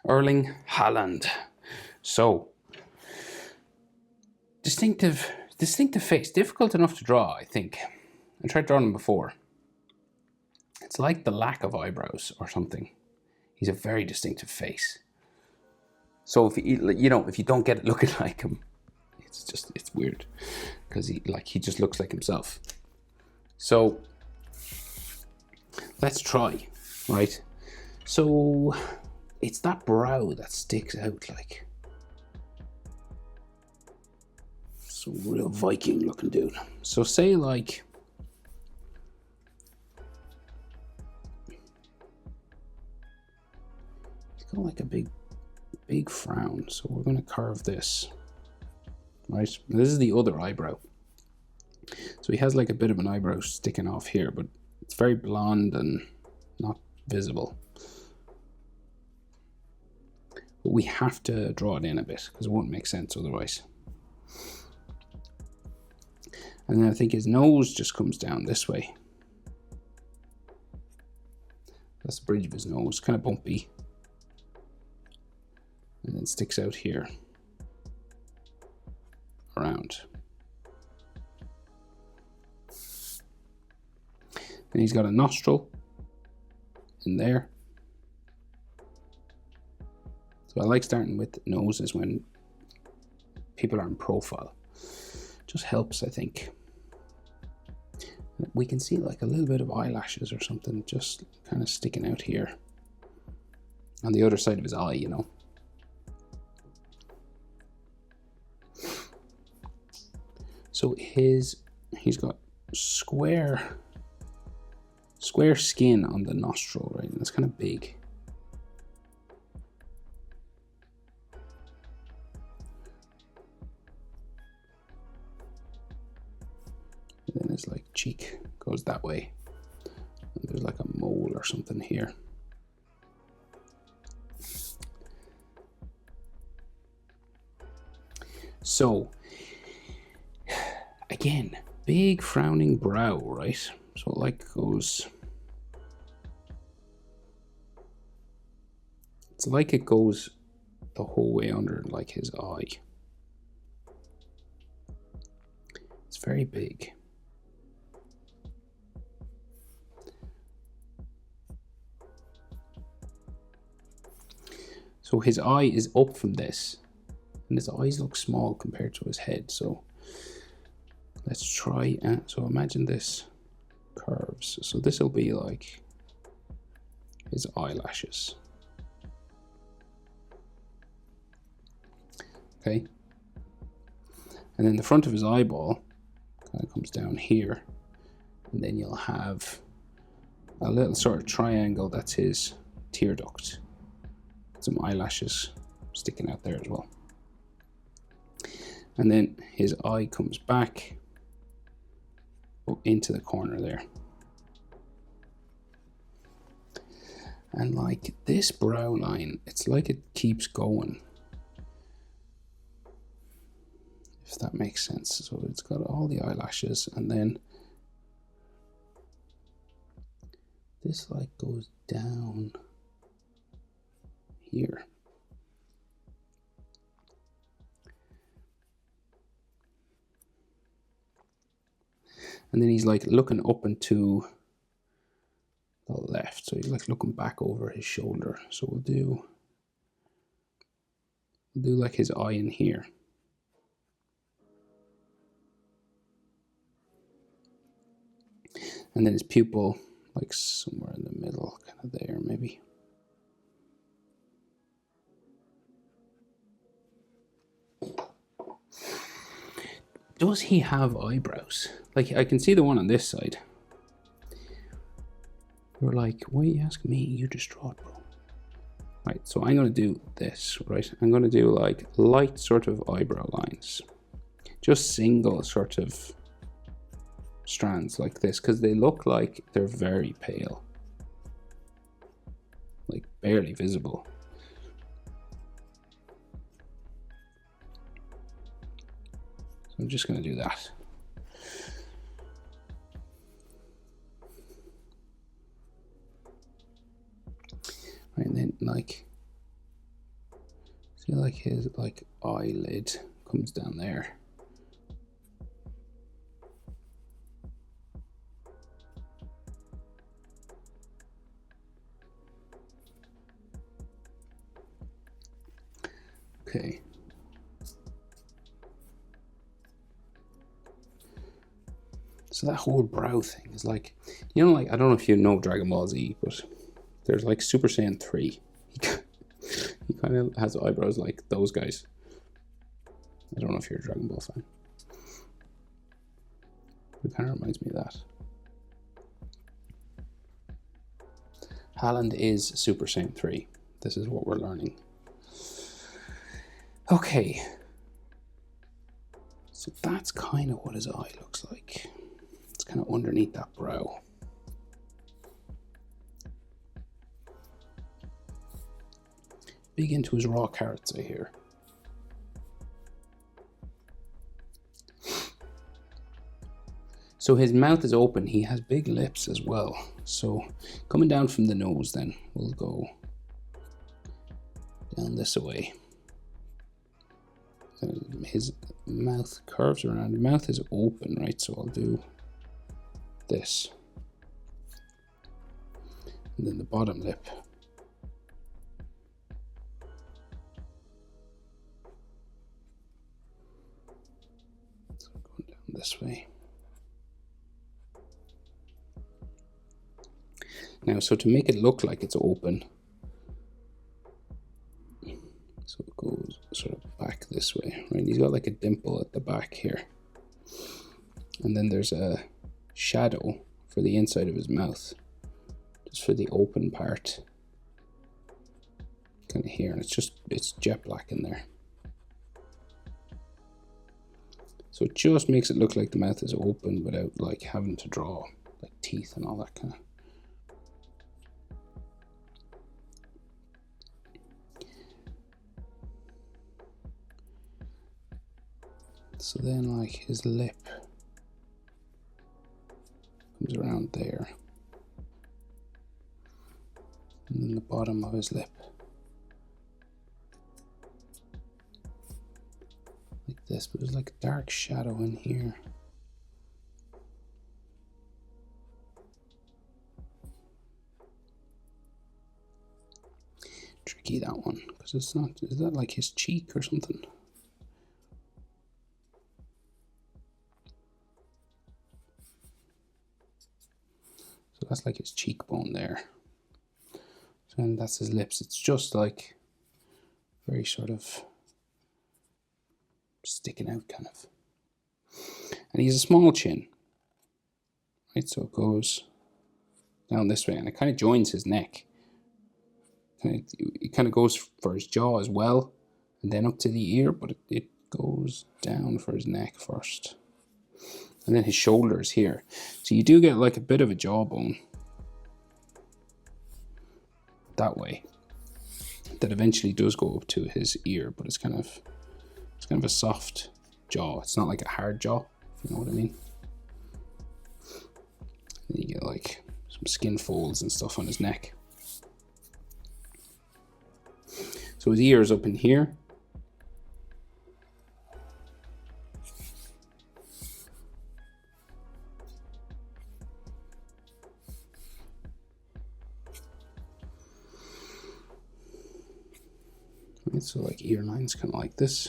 Erling Haaland. So, distinctive face. Difficult enough to draw, I think. I tried drawing him before. It's like the lack of eyebrows or something. He's a very distinctive face. So if if you don't get it looking like him, it's weird because he just looks like himself. So let's try, right? So it's that brow that sticks out like. So real Viking looking dude. So say like he's got like a big frown. So we're gonna carve this. Right? This is the other eyebrow. So he has like a bit of an eyebrow sticking off here, but it's very blonde and not visible. But we have to draw it in a bit because it won't make sense otherwise. And then I think his nose just comes down this way. That's the bridge of his nose, kind of bumpy. And then sticks out here. Around. And he's got a nostril in there. So I like starting with noses when people are in profile. Just helps, I think. We can see like a little bit of eyelashes or something just kind of sticking out here on the other side of his eye, you know. So he's got square skin on the nostril, right? And it's kind of big. And then his like cheek goes that way. And there's like a mole or something here. So again, big frowning brow, right? So it like goes, it's like it goes the whole way under like his eye. It's very big. So his eye is up from this, and his eyes look small compared to his head. So let's try, so imagine this curves. So this will be like his eyelashes. Okay. And then the front of his eyeball kind of comes down here. And then you'll have a little sort of triangle that's his tear duct. Some eyelashes sticking out there as well. And then his eye comes back up into the corner there. And like this brow line, it's like it keeps going. If that makes sense. So it's got all the eyelashes, and then this like goes down here. And then he's like looking up and to the left. So he's like looking back over his shoulder. So we'll do like his eye in here. And then his pupil like somewhere in the middle, kind of there maybe. Does he have eyebrows? Like I can see the one on this side. You're like, why are you asking me? You just draw it, bro. Right, so I'm gonna do this, right? I'm gonna do like light sort of eyebrow lines. Just single sort of strands like this, because they look like they're very pale. Like barely visible. So I'm just gonna do that. And then like See, like his like eyelid comes down there. Okay. So that whole brow thing is like, you know, like, I don't know if you know Dragon Ball Z, but there's like Super Saiyan 3. He kind of has eyebrows like those guys. I don't know if you're a Dragon Ball fan. It kind of reminds me of that. Haaland is Super Saiyan 3. This is what we're learning. Okay. So that's kind of what his eye looks like. It's kind of underneath that brow. Big into his raw carrots, I hear. So his mouth is open. He has big lips as well. So coming down from the nose, then we'll go down this way. His mouth curves around. The mouth is open, right? So I'll do this. And then the bottom lip. So going down this way. Now, so to make it look like it's open, so it goes sort of back this way, right? He's got like a dimple at the back here. And then there's a shadow for the inside of his mouth, just for the open part, kind of here. And it's jet black in there. So it just makes it look like the mouth is open without like having to draw like teeth and all that kind of. So then like his lip comes around there. And then the bottom of his lip. Like this, but there's like a dark shadow in here. Tricky, that one, because it's not, is that like his cheek or something? So that's like his cheekbone there. And that's his lips. It's just like very sort of sticking out kind of. And he has a small chin. Right, so it goes down this way and it kind of joins his neck. It kind of goes for his jaw as well and then up to the ear, but it goes down for his neck first. And then his shoulders here. So you do get like a bit of a jawbone that way that eventually does go up to his ear, but it's kind of a soft jaw. It's not like a hard jaw, if you know what I mean. And you get like some skin folds and stuff on his neck. So his ear is up in here. Right, so like ear lines kind of like this.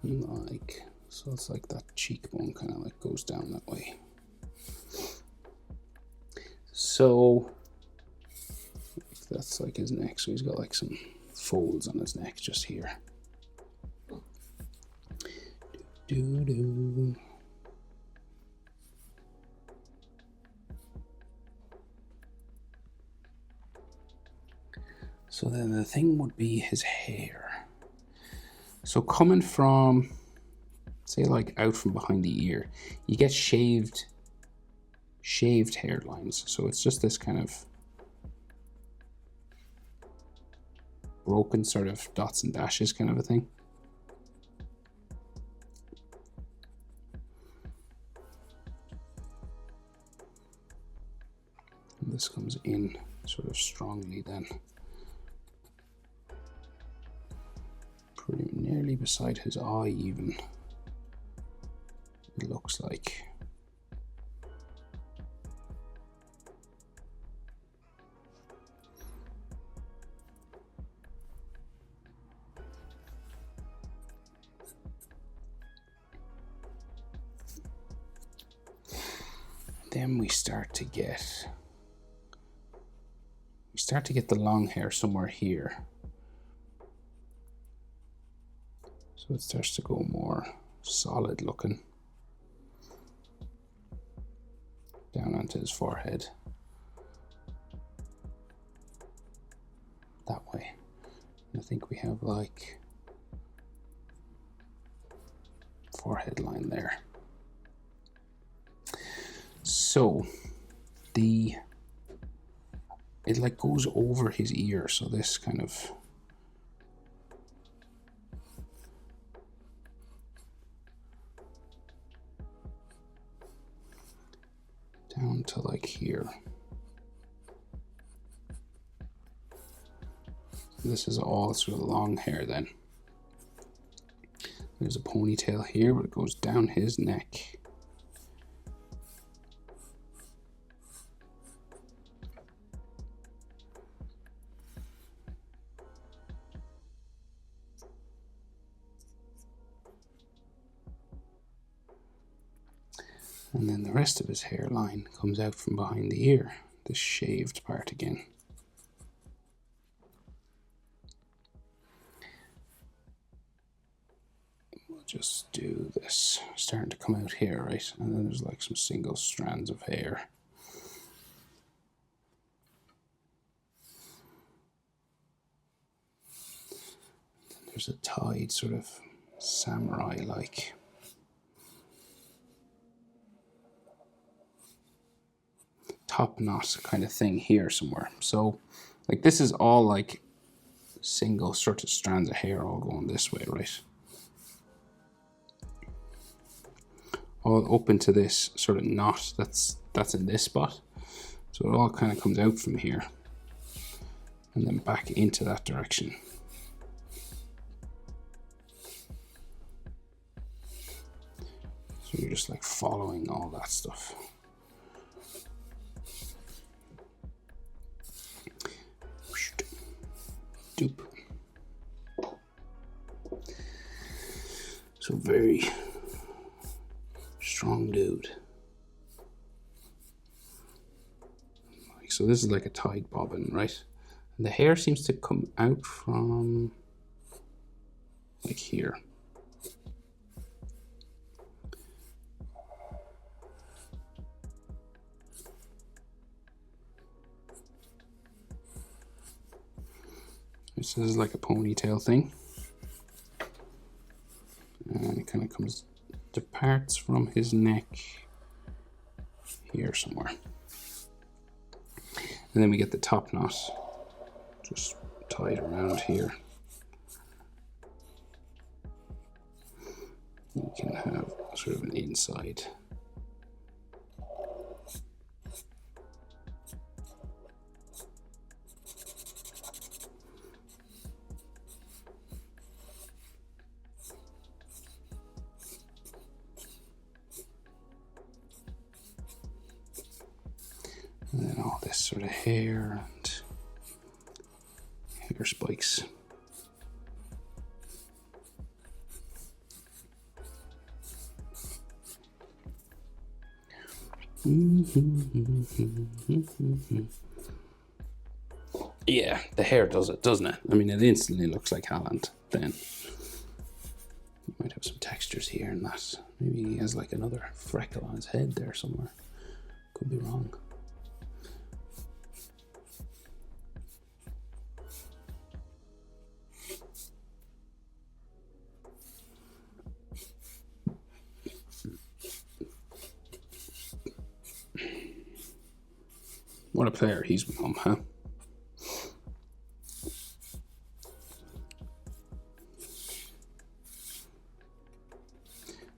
And like, so it's like that cheekbone kind of like goes down that way. So that's like his neck. So he's got like some folds on his neck just here. Do-do. So then the thing would be his hair. So coming from, say like out from behind the ear, you get shaved hairlines. So it's just this kind of broken sort of dots and dashes kind of a thing. this comes in sort of strongly then. Pretty nearly beside his eye even, it looks like. Then we start to get the long hair somewhere here. So it starts to go more solid looking down onto his forehead. That way. And I think we have like forehead line there. So it like goes over his ear, so this kind of down to like here. This is all sort of long hair then. There's a ponytail here, but it goes down his neck. And then the rest of his hairline comes out from behind the ear, this shaved part again. We'll just do this, starting to come out here, right? And then there's like some single strands of hair. Then there's a tied sort of samurai-like. Top knot kind of thing here somewhere. So like this is all like single sort of strands of hair all going this way, right? All up into this sort of knot that's in this spot. So it all kind of comes out from here and then back into that direction. So you're just like following all that stuff. Doop. So very strong dude. So this is like a tied bobbin, right? And the hair seems to come out from like here. This is like a ponytail thing. And it kind of comes, departs from his neck here somewhere. And then we get the top knot just tied around here. You can have sort of an inside. And then all this sort of hair and hair spikes. Yeah, the hair does it, doesn't it? I mean, it instantly looks like Haaland then. You might have some textures here and that. Maybe he has like another freckle on his head there somewhere. Could be wrong. What a player he's become, huh?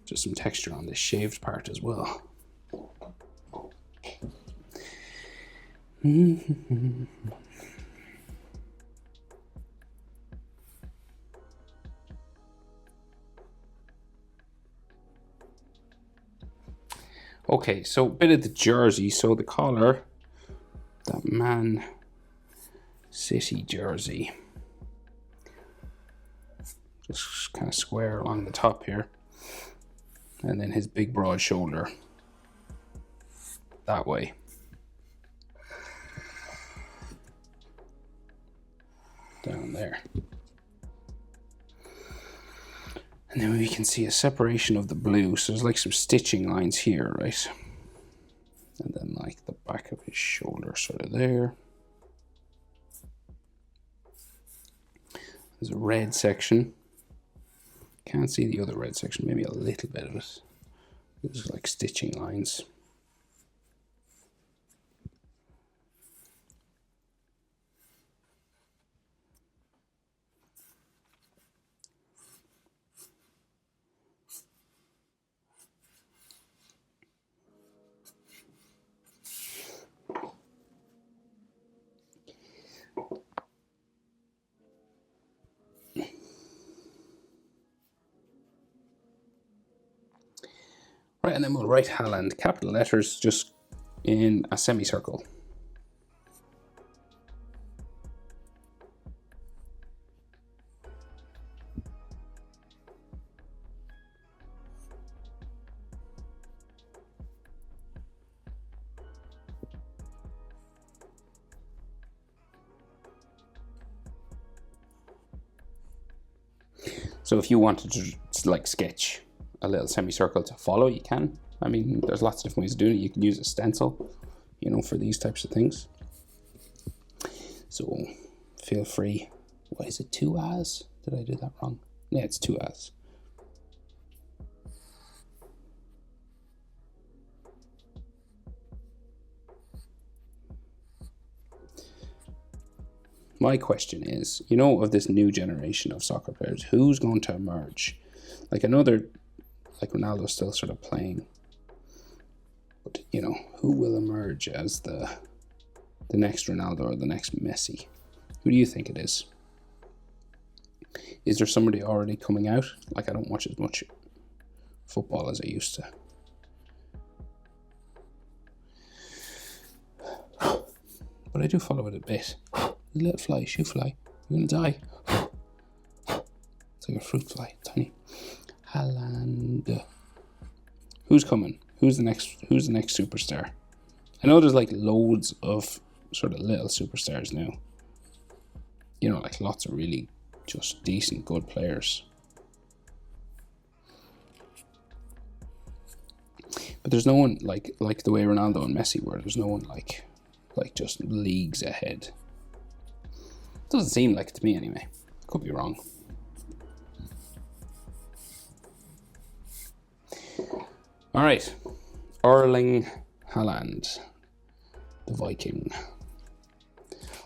Just some texture on this shaved part as well. Okay, so a bit of the jersey. So the collar, that Man City jersey. Just kind of square along the top here. And then his big broad shoulder that way. Down there. And then we can see a separation of the blue. So there's like some stitching lines here, right? And then like the back of his shoulder sort of there. There's a red section. Can't see the other red section, maybe a little bit of it. There's like stitching lines. Right, and then we'll write Haaland, capital letters, just in a semicircle. So if you wanted to like sketch a little semicircle to follow, you can. I mean, there's lots of different ways of doing it. You can use a stencil, you know, for these types of things. So feel free. What is it, 2 as? Did I do that wrong? Yeah, it's 2 as. My question is, you know, of this new generation of soccer players, who's going to emerge? Like another, like Ronaldo's still sort of playing, but you know, who will emerge as the next Ronaldo or the next Messi? Who do you think it is? Is there somebody already coming out? Like, I don't watch as much football as I used to. But I do follow it a bit. The little fly, shoe fly. You're gonna die. It's like a fruit fly, tiny. Haaland. Who's coming? Who's the next superstar? I know there's like loads of sort of little superstars now. You know, like lots of really just decent, good players. But there's no one like the way Ronaldo and Messi were. There's no one like just leagues ahead. Doesn't seem like it to me anyway. Could be wrong. All right, Erling Haaland, the Viking.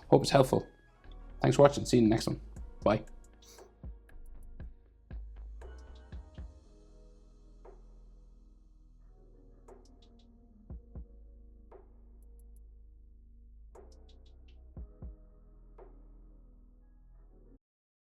Hope it's helpful. Thanks for watching. See you in the next one. Bye.